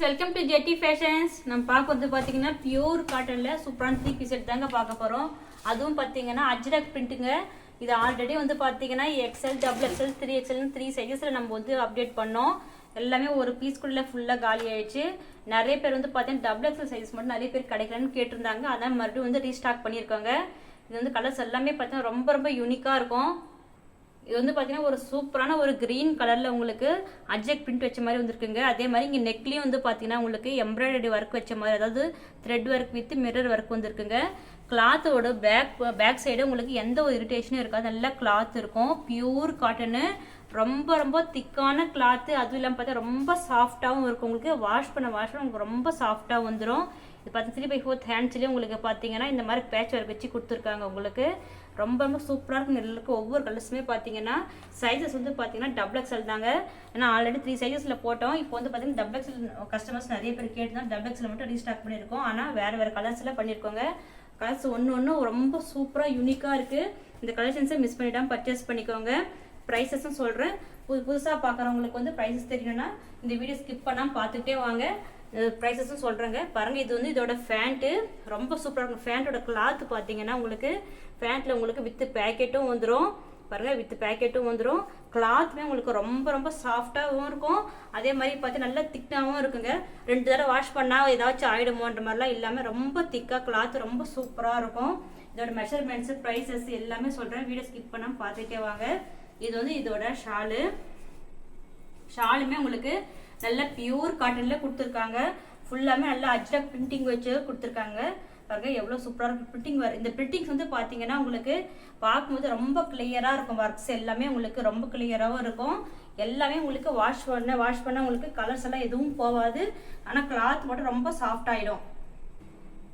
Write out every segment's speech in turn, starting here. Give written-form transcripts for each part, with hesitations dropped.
Welcome to ஜெட்டி fashions. நம்ம பார்க்க வந்து பார்த்தீங்கன்னா பியூர் காட்டனில் சூப்பரான 3 பீஸ் செட் தாங்க பார்க்க போகிறோம். அதுவும் பார்த்தீங்கன்னா அஜ்ரக் பிரிண்ட்டுங்க. இது ஆல்ரெடி வந்து பார்த்தீங்கன்னா எக்ஸ்எல், டபுள் எக்ஸ்எல், 3XL 3 சைஸஸில் நம்ம வந்து அப்டேட் பண்ணோம். எல்லாமே ஒரு பீஸ்க்குள்ளே ஃபுல்லாக காலி ஆயிடுச்சு. நிறைய பேர் வந்து பார்த்தீங்கன்னா டபுள் எக்ஸ்எல் சைஸ் மட்டும் நிறைய பேர் கிடைக்கலன்னு கேட்டிருந்தாங்க. அதான் மறுபடியும் வந்து ரீஸ்டாக் பண்ணியிருக்காங்க. இது வந்து கலர்ஸ் எல்லாமே பார்த்தீங்கன்னா ரொம்ப ரொம்ப யூனிக்காக இருக்கும். இது வந்து பார்த்தீங்கன்னா ஒரு சூப்பரான ஒரு கிரீன் கலரில் உங்களுக்கு அஜ்ரக் பிரிண்ட் வச்ச மாதிரி வந்துருக்குங்க. அதே மாதிரி இங்கே நெக்லேயும் வந்து பார்த்தீங்கன்னா உங்களுக்கு எம்ப்ராய்டரி ஒர்க் வச்ச மாதிரி, அதாவது thread work with mirror work வந்துருக்குங்க. கிளாத்தோட பேக் சைடு உங்களுக்கு எந்த ஒரு இரிட்டேஷனும் இருக்காது. நல்லா கிளாத் இருக்கும். பியூர் காட்டனு, ரொம்ப ரொம்ப திக்கான கிளாத்து. அதுவும் இல்லாமல் பார்த்தா ரொம்ப சாஃப்டாகவும் இருக்கும். உங்களுக்கு வாஷ் பண்ண உங்களுக்கு ரொம்ப சாஃப்டாக வந்துடும். இது 3/4 ஹேண்ட்ஸ்லேயே உங்களுக்கு பார்த்தீங்கன்னா இந்த மாதிரி பேட்ச் ஒர்க் வச்சு கொடுத்துருக்காங்க. உங்களுக்கு ரொம்ப ரொம்ப சூப்பராக இருக்கும். இருக்கு ஒவ்வொரு கலர்ஸுமே பார்த்தீங்கன்னா சைஸஸ் வந்து பார்த்தீங்கன்னா டபுள் எக்ஸ்எல் தாங்க. ஏன்னா ஆல்ரெடி 3 சைஸஸில் போட்டோம். இப்போ வந்து பார்த்தீங்கன்னா டபுள் எக்ஸ்எல் கஸ்டமர்ஸ் நிறைய பேர் கேட்டு தான் டபுள் எக்ஸ்எல் மட்டும் ரீஸ்டாக் பண்ணியிருக்கோம். ஆனால் வேறு கலர்ஸில் பண்ணியிருக்கோங்க. கலர்ஸ் ஒன்று ரொம்ப சூப்பராக யூனிக்காக இருக்குது. இந்த கலெக்ஷன்ஸை மிஸ் பண்ணிடாமல் பர்ச்சேஸ் பண்ணிக்கோங்க. ப்ரைஸஸும் சொல்கிறேன். புதுசாக பார்க்குறவங்களுக்கு வந்து ப்ரைஸஸ் தெரியணும்னா இந்த வீடியோ ஸ்கிப் பண்ணாமல் பார்த்துக்கிட்டே வாங்க. ப்ரைஸஸும் சொல்கிறேங்க. பாருங்கள், இது வந்து இதோட ஃபேண்ட்டு ரொம்ப சூப்பராக இருக்கும். ஃபேண்ட்டோட கிளாத் பார்த்தீங்கன்னா உங்களுக்கு ஃபேண்ட்டில் உங்களுக்கு வித்து பேக்கெட்டும் வந்துடும். பாருங்கள், வித்து பேக்கெட்டும் வந்துடும். கிளாத்துமே உங்களுக்கு ரொம்ப ரொம்ப சாஃப்டாகவும் இருக்கும். அதே மாதிரி பார்த்து நல்லா திக்காகவும் இருக்குங்க. 2 தடவை வாஷ் பண்ணால் ஏதாச்சும் ஆகிடுமோன்ற மாதிரிலாம் இல்லாமல் ரொம்ப திக்காக கிளாத் ரொம்ப சூப்பராக இருக்கும். இதோட மெஷர்மெண்ட்ஸு, ப்ரைஸஸ் எல்லாமே சொல்கிறேன். வீடியோ ஸ்கிப் பண்ணாமல் பார்த்துட்டே வாங்க. இது வந்து இதோட ஷாலுமே உங்களுக்கு நல்ல பியூர் காட்டன்ல கொடுத்துருக்காங்க. ஃபுல்லாமே நல்லா அஜ்ரக் பிரிண்டிங் வச்சு கொடுத்துருக்காங்க. பாருங்க எவ்வளோ சூப்பராக இருக்கும் பிரிண்டிங். இந்த பிரிண்டிங்ஸ் வந்து பார்த்தீங்கன்னா உங்களுக்கு பார்க்கும்போது ரொம்ப கிளியராக இருக்கும். ஒர்க்ஸ் எல்லாமே உங்களுக்கு ரொம்ப கிளியராகவும் இருக்கும். எல்லாமே உங்களுக்கு வாஷ் பண்ண உங்களுக்கு கலர்ஸ் எல்லாம் எதுவும் போகாது. ஆனால் கிளாத் மட்டும் ரொம்ப சாஃப்ட் ஆகிடும்.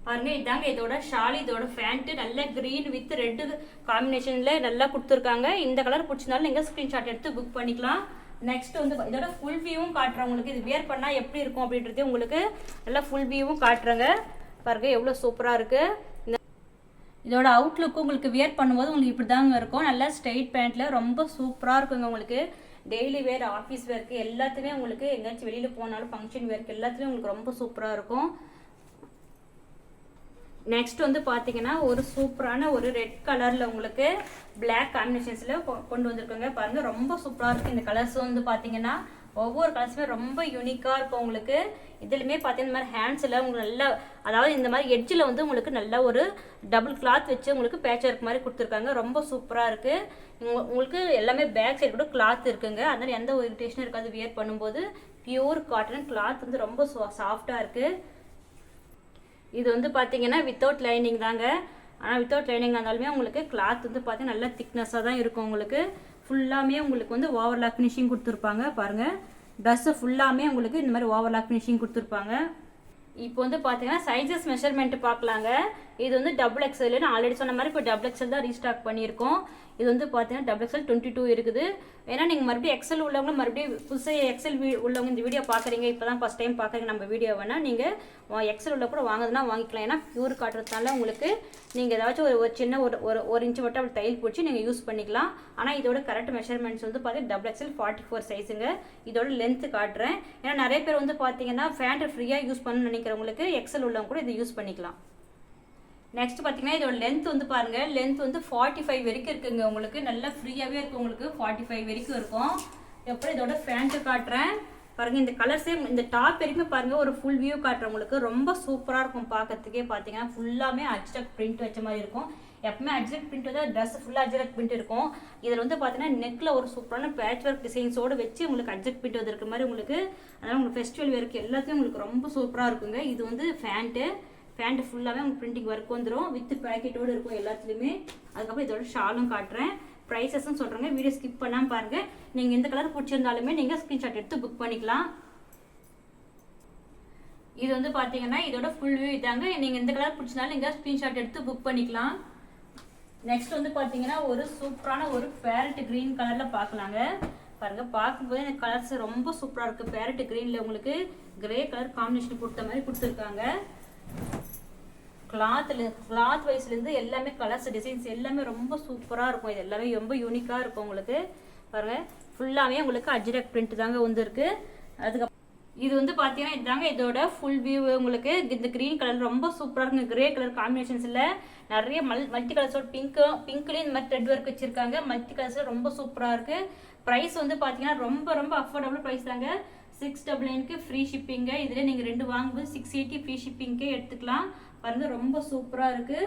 பாருங்க, இதாங்க இதோட ஷால். இதோட ஃபேண்ட்டு நல்ல கிரீன் வித் ரெட் காம்பினேஷன்ல நல்லா கொடுத்துருக்காங்க. இந்த கலர் பிடிச்சிருந்தாலும் நீங்கள் ஸ்க்ரீன்ஷாட் எடுத்து புக் பண்ணிக்கலாம். நெக்ஸ்ட் வந்து இதோட ஃபுல் வியூவும் காட்டுறேன் உங்களுக்கு. இது வியர் பண்ணால் எப்படி இருக்கும் அப்படின்றது உங்களுக்கு நல்லா ஃபுல் வியூவும் காட்டுறேங்க. பாருங்க எவ்வளோ சூப்பராக இருக்குது. இதோட அவுட்லுக்கும் உங்களுக்கு வியர் பண்ணும்போது உங்களுக்கு இப்படி தாங்க இருக்கும். நல்லா ஸ்ட்ரெயிட் பேண்ட்டில் ரொம்ப சூப்பராக இருக்குங்க. உங்களுக்கு டெய்லி வேர், ஆஃபீஸ் வேர்க்கு எல்லாத்துலேயும் உங்களுக்கு எங்கேயாச்சும் வெளியில் போனாலும் ஃபங்க்ஷன் வேர்க்கு எல்லாத்துலேயும் உங்களுக்கு ரொம்ப சூப்பராக இருக்கும். நெக்ஸ்ட் வந்து பார்த்தீங்கன்னா ஒரு சூப்பரான ஒரு ரெட் கலரில் உங்களுக்கு பிளாக் காம்பினேஷன்ஸில் கொண்டு வந்திருக்கோங்க. பாருங்கள் ரொம்ப சூப்பராக இருக்குது. இந்த கலர்ஸ் வந்து பார்த்தீங்கன்னா ஒவ்வொரு கலர்ஸுமே ரொம்ப யூனிக்காக இருக்கும். உங்களுக்கு இதுலையுமே பார்த்தீங்கன்னா இந்த மாதிரி ஹேண்ட்ஸில் உங்களுக்கு நல்லா, அதாவது இந்த மாதிரி எட்ஜில் வந்து உங்களுக்கு நல்ல ஒரு டபுள் கிளாத் வச்சு உங்களுக்கு பேட்ச் ஒர்க் மாதிரி கொடுத்துருக்காங்க. ரொம்ப சூப்பராக இருக்குது. உங்களுக்கு எல்லாமே பேக் சைடு கூட கிளாத் இருக்குங்க. அதனால் எந்த ஒரு இரிட்டேஷனும் இருக்காது. வியர் பண்ணும்போது பியூர் காட்டன் கிளாத் வந்து ரொம்ப சாஃப்டாக இருக்குது. இது வந்து பார்த்தீங்கன்னா வித்தவுட் லைனிங் தாங்க. ஆனால் வித்தவுட் லைனிங் இருந்தாலுமே உங்களுக்கு கிளாத் வந்து பார்த்தீங்கன்னா நல்லா திக்னஸாக தான் இருக்கும். உங்களுக்கு ஃபுல்லாமே உங்களுக்கு வந்து ஓவர்லாக் ஃபினிஷிங் கொடுத்துருப்பாங்க. பாருங்கள், ட்ரெஸ்ஸு ஃபுல்லாமே உங்களுக்கு இந்த மாதிரி ஓவர்லாக் ஃபினிஷிங் கொடுத்துருப்பாங்க. இப்போ வந்து பார்த்தீங்கன்னா சைஸஸ் மெஷர்மெண்ட் பார்க்கலாங்க. இது வந்து டபுள் எக்ஸ்எல். நான் ஆல்ரெடி சொன்ன மாதிரி இப்போ டபுள் எக்ஸ்எல் தான் ரீஸ்டாக் பண்ணியிருக்கோம். இது வந்து பார்த்தீங்கன்னா டபுள் எக்ஸ்எல் 22 இருக்குது. ஏன்னா நீங்கள் மறுபடியும் எக்ஸ்எல் உள்ளவங்க, மறுபடியும் புதுசாக எக்ஸ்எல் உள்ளவங்க இந்த வீடியோ பார்க்குறீங்க, இப்போ தான் ஃபஸ்ட் டைம் பார்க்குறீங்க நம்ம வீடியோ, வேணால் நீங்கள் எக்ஸ்எல் உள்ள கூட வாங்குறதுனா வாங்கிக்கலாம். ஏன்னா பியூர் காட்டுறதுனால உங்களுக்கு நீங்கள் ஏதாச்சும் ஒரு சின்ன ஒரு இன்ச்சு மட்டும் அப்படி தையல் பிடிச்சி நீங்கள் யூஸ் பண்ணிக்கலாம். ஆனால் இதோட கரெக்ட் மெஷர்மெண்ட்ஸ் வந்து பார்த்தீங்கன்னா டபுள் எக்ஸ்எல் 44 சைஸுங்க. இதோட லென்த்து காட்டுறேன். ஏன்னா நிறைய பேர் வந்து பார்த்தீங்கன்னா ஃபேண்ட்டை ஃப்ரீயாக யூஸ் பண்ணணும்னு நினைக்கிறவங்களுக்கு எக்ஸ்எல் உள்ளவங்க கூட இதை யூஸ் பண்ணிக்கலாம். நெக்ஸ்ட் பார்த்தீங்கன்னா இதோட லென்த் வந்து பாருங்கள், லென்த் வந்து 45 வரைக்கும் இருக்குங்க. உங்களுக்கு நல்லா ஃப்ரீயாகவே இருக்கும். உங்களுக்கு 45 வரைக்கும் இருக்கும். அப்புறம் இதோட ஃபேண்ட்டு காட்டுறேன். பாருங்கள், இந்த கலர்ஸே இந்த டாப் வரைக்கும் பாருங்கள், ஒரு ஃபுல் வியூ காட்டுறேன். உங்களுக்கு ரொம்ப சூப்பராக இருக்கும் பார்க்கறதுக்கே. பார்த்தீங்கன்னா ஃபுல்லாமே அஜ்ரக் பிரிண்ட் வச்ச மாதிரி இருக்கும். எப்பவுமே அஜ்ரக் பிரிண்ட் வந்து ட்ரெஸ் ஃபுல்லாக அஜ்ரக் பிரிண்ட் இருக்கும். இதில் வந்து பார்த்தீங்கன்னா நெக்கில் ஒரு சூப்பரான பேட்ச் ஒர்க் டிசைன்ஸோடு வச்சு உங்களுக்கு அஜ்ரக் பிரிண்ட் வந்துருக்க மாதிரி உங்களுக்கு, அதனால் உங்களுக்கு ஃபெஸ்டிவல் வேருக்கு எல்லாத்தையும் உங்களுக்கு ரொம்ப சூப்பராக இருக்குங்க. இது வந்து ஃபேண்ட்டு ஃபுல்லாகவே உங்களுக்கு பிரிண்டிங் ஒர்க் வந்துடும். வித் பேக்கெட்டோடு இருக்கும் எல்லாத்துலேயுமே. அதுக்கப்புறம் இதோட ஷாலும் காட்டுறேன். ப்ரைஸஸும் சொல்கிறேங்க. வீடியோ ஸ்கிப் பண்ணாமல் பாருங்கள். நீங்கள் எந்த கலர் பிடிச்சிருந்தாலுமே நீங்கள் ஸ்க்ரீன்ஷாட் எடுத்து புக் பண்ணிக்கலாம். இது வந்து பார்த்தீங்கன்னா இதோட ஃபுல் வியூ இதாங்க. நீங்கள் எந்த கலர் பிடிச்சிருந்தாலும் நீங்கள் ஸ்க்ரீன்ஷாட் எடுத்து புக் பண்ணிக்கலாம். நெக்ஸ்ட் வந்து பார்த்தீங்கன்னா ஒரு சூப்பரான ஒரு பேரட் க்ரீன் கலரில் பார்க்கலாங்க. பாருங்கள், பார்க்கும்போது இந்த கலர்ஸ் ரொம்ப சூப்பராக இருக்குது. பேரட் க்ரீனில் உங்களுக்கு கிரே கலர் காம்பினேஷன் கொடுத்த மாதிரி கொடுத்துருக்காங்க. கிளாத் வைஸ்லேருந்து எல்லாமே கலர்ஸ், டிசைன்ஸ் எல்லாமே ரொம்ப சூப்பராக இருக்கும். இது எல்லாமே ரொம்ப யூனிக்காக இருக்கும். உங்களுக்கு பாருங்கள், ஃபுல்லாகவே உங்களுக்கு அஜ்ரக் பிரிண்ட் தாங்க வந்துருக்கு. அதுக்கப்புறம் இது வந்து பார்த்தீங்கன்னா இதாங்க இதோட ஃபுல் வியூ. உங்களுக்கு இந்த க்ரீன் கலர் ரொம்ப சூப்பராக இருக்குங்க. கிரே கலர் காம்பினேஷன்ஸில் நிறைய மல்டி கலர்ஸோட பிங்க்லேயும் இந்த மாதிரி த்ரெட் ஒர்க் வச்சுருக்காங்க. மல்டி கலர்ஸில் ரொம்ப சூப்பராக இருக்குது. ப்ரைஸ் வந்து பார்த்தீங்கன்னா ரொம்ப ரொம்ப அஃபோர்டபுள் ப்ரைஸ் தாங்க. 699க்கு ஃப்ரீ ஷிப்பிங்க. இதில் நீங்கள் 2 வாங்கும்போது 680 ஃப்ரீ ஷிப்பிங்கே எடுத்துக்கலாம். பாருங்கள் ரொம்ப சூப்பராக இருக்குது.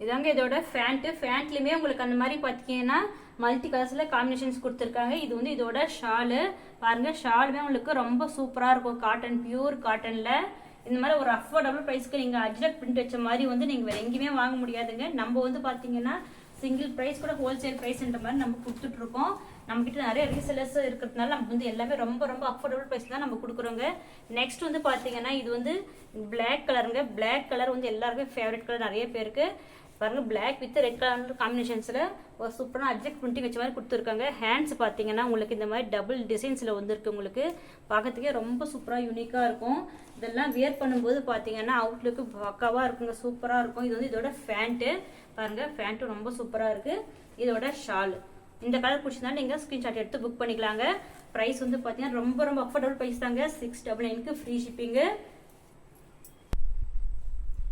இதாங்க இதோட ஃபேண்ட்லேயுமே உங்களுக்கு அந்த மாதிரி பார்த்தீங்கன்னா மல்டி கலர்ஸில் காம்பினேஷன்ஸ் கொடுத்துருக்காங்க. இது வந்து இதோட ஷாலு. பாருங்கள் ஷாலுமே உங்களுக்கு ரொம்ப சூப்பராக இருக்கும். காட்டன், பியூர் காட்டனில் இந்த மாதிரி ஒரு அஃபோர்டபுள் ப்ரைஸ்க்கு நீங்கள் அஜ்ரக் பிரிண்ட் வச்ச மாதிரி வந்து நீங்கள் வேறு எங்கேயுமே வாங்க முடியாதுங்க. நம்ம வந்து பார்த்தீங்கன்னா சிங்கிள் ப்ரைஸ் கூட ஹோல்சேல் ப்ரைஸ்ன்ற மாதிரி நம்ம கொடுத்துட்ருக்கோம். நம்மக்கிட்ட நிறைய ரீசெலர்ஸ் இருக்கிறதுனால நம்ம வந்து எல்லாமே ரொம்ப ரொம்ப அஃபோர்டபுள் ப்ரைஸ் தான் நம்ம கொடுக்குறோங்க. நெக்ஸ்ட் வந்து பார்த்தீங்கன்னா இது வந்து பிளாக் கலருங்க. பிளாக் கலர் வந்து எல்லாருமே ஃபேவரட் கலர் நிறைய பேருக்கு. பாருங்க பிளாக் வித் ரெட் கலர் காம்பினேஷன்ஸில் ஒரு சூப்பரான அஜெக்ட் பிரிண்டிங் வச்ச மாதிரி கொடுத்துருக்காங்க. ஹேண்ட்ஸ் பார்த்தீங்கன்னா உங்களுக்கு இந்த மாதிரி டபுள் டிசைன்ஸில் வந்துருக்கு. உங்களுக்கு பார்க்கறதுக்கே ரொம்ப சூப்பராக யூனிக்காக இருக்கும். இதெல்லாம் வியர் பண்ணும்போது பார்த்தீங்கன்னா அவுட்லுக்கு பக்காவாக இருக்குங்க. சூப்பராக இருக்கும். இது வந்து இதோட ஃபேண்ட்டு. பாருங்கள் ஃபேண்ட்டும் ரொம்ப சூப்பராக இருக்குது. இதோட ஷால். இந்த கலர் பிடிச்சிருந்தாலும் நீங்கள் ஸ்க்ரீன்ஷாட் எடுத்து புக் பண்ணிக்கலாங்க. ப்ரைஸ் வந்து பார்த்தீங்கன்னா ரொம்ப ரொம்ப அஃபோர்டபுள் ப்ரைஸ் தாங்க. 699க்கு ஃப்ரீ ஷிப்பிங்கு.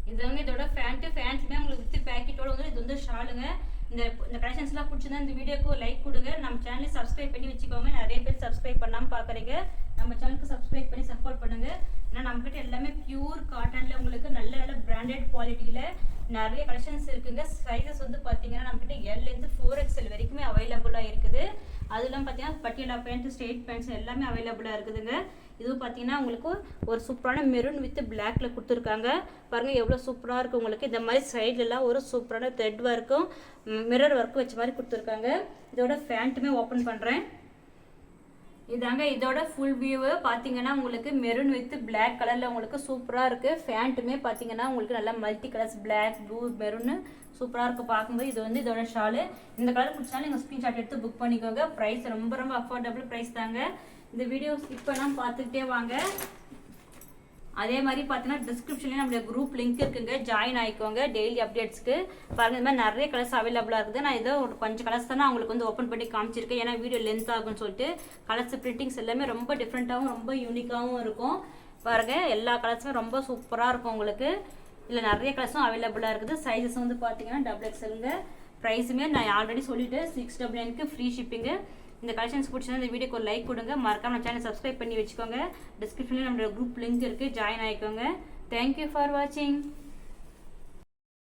இதுதாங்க இதோட ஃபேண்ட்டுமே உங்களுக்கு வித் பேக்கெட்டோட வந்து இது வந்து ஷாலுங்க. இந்த கலெக்ஷன்ஸ்லாம் பிடிச்சிருந்தா இந்த வீடியோக்கு ஒரு லைக் கொடுங்க. நம்ம சேனலை சப்ஸ்கிரைப் பண்ணி வச்சுக்கோங்க. நிறைய பேர் சப்ஸ்கிரைப் பண்ணாமல் பார்க்குறீங்க. நம்ம சேனலுக்கு சப்ஸ்கிரைப் பண்ணி சப்போர்ட் பண்ணுங்க. ஏன்னா நம்மகிட்ட எல்லாமே பியூர் காட்டனில் உங்களுக்கு நல்ல நல்ல பிராண்டட் குவாலிட்டியில் நிறைய கலெக்ஷன்ஸ் இருக்குங்க. சைஸஸ் வந்து பார்த்தீங்கன்னா நம்மகிட்ட L-லேருந்து 4XL வரைக்குமே அவைலபிளாக இருக்குது. அதெல்லாம் பார்த்தீங்கன்னா பட்டியலா பேண்ட், ஸ்ட்ரெயிட் பேண்ட்ஸ் எல்லாமே அவைலபிளாக இருக்குதுங்க. இதுவும் பார்த்தீங்கன்னா உங்களுக்கு ஒரு சூப்பரான மெரூன் வித் பிளாக்ல கொடுத்துருக்காங்க. பாருங்கள் எவ்வளோ சூப்பராக இருக்குது. உங்களுக்கு இந்த மாதிரி சைட்லலாம் ஒரு சூப்பரான த்ரெட் ஒர்க்கும் மிரர் ஒர்க்கும் வச்ச மாதிரி கொடுத்துருக்காங்க. இதோட ஃபேண்ட்டுமே ஓப்பன் பண்ணுறேன். இதாங்க இதோட ஃபுல் வியூவு. பார்த்தீங்கன்னா உங்களுக்கு மெரூன் வித் பிளாக் கலரில் உங்களுக்கு சூப்பராக இருக்குது. ஃபேண்ட்டுமே பார்த்தீங்கன்னா உங்களுக்கு நல்லா மல்டி கலர்ஸ் பிளாக், ப்ளூ, மெரூன்னு சூப்பராக இருக்குது பார்க்கும்போது. இது வந்து இதோட ஷாலு. இந்த கலர் பிடிச்சாலும் நீங்கள் ஸ்க்ரீன்ஷாட் எடுத்து புக் பண்ணிக்கோங்க. ப்ரைஸ் ரொம்ப ரொம்ப அஃபோர்டபுள் ப்ரைஸ் தாங்க. இந்த வீடியோ ஸ்கிப் பண்ணாமல் பார்த்துக்கிட்டே வாங்க. அதே மாதிரி பார்த்தீங்கன்னா டிஸ்கிரிப்ஷன்லேயே நம்மளுடைய குரூப் லிங்க் இருக்குங்க. ஜாயின் ஆகிக்கோங்க டெய்லி அப்டேட்ஸ்க்கு. பாருங்கள் இந்த மாதிரி நிறைய கலர்ஸ் அவைலபிளாக இருக்குது. நான் ஏதோ ஒரு கொஞ்சம் கலர்ஸ் தானே அவங்களுக்கு வந்து ஓப்பன் பண்ணி காமிச்சிருக்கேன். ஏன்னா வீடியோ லென்த் ஆகும்னு சொல்லிட்டு. கலர்ஸ் பிரிண்டிங்ஸ் எல்லாமே ரொம்ப டிஃப்ரெண்ட்டாகவும் ரொம்ப யூனிக்காகவும் இருக்கும். பாருங்கள் எல்லா கலர்ஸுமே ரொம்ப சூப்பராக இருக்கும் உங்களுக்கு. இதில் நிறைய கலர்ஸும் அவைலபிளாக இருக்குது. சைஸஸ் வந்து பார்த்தீங்கன்னா XXLங்க. ப்ரைஸுமே நான் ஆல்ரெடி சொல்லிவிட்டு 699க்கு ஃப்ரீ ஷிப்பிங்கு. இந்த கலெக்ஷன்ஸ் பிடிச்சிருந்தா இந்த வீடியோக்கு ஒரு லைக் கொடுங்க. மறக்காம நம்ம சேனல் சப்ஸ்கிரைப் பண்ணி வச்சுக்கோங்க. டிஸ்கிரிப்ஷனில் நம்மளோட குரூப் லிங்க் இருக்குது. ஜாயின் ஆகிக்கோங்க. தேங்க்யூ ஃபார் வாட்சிங்.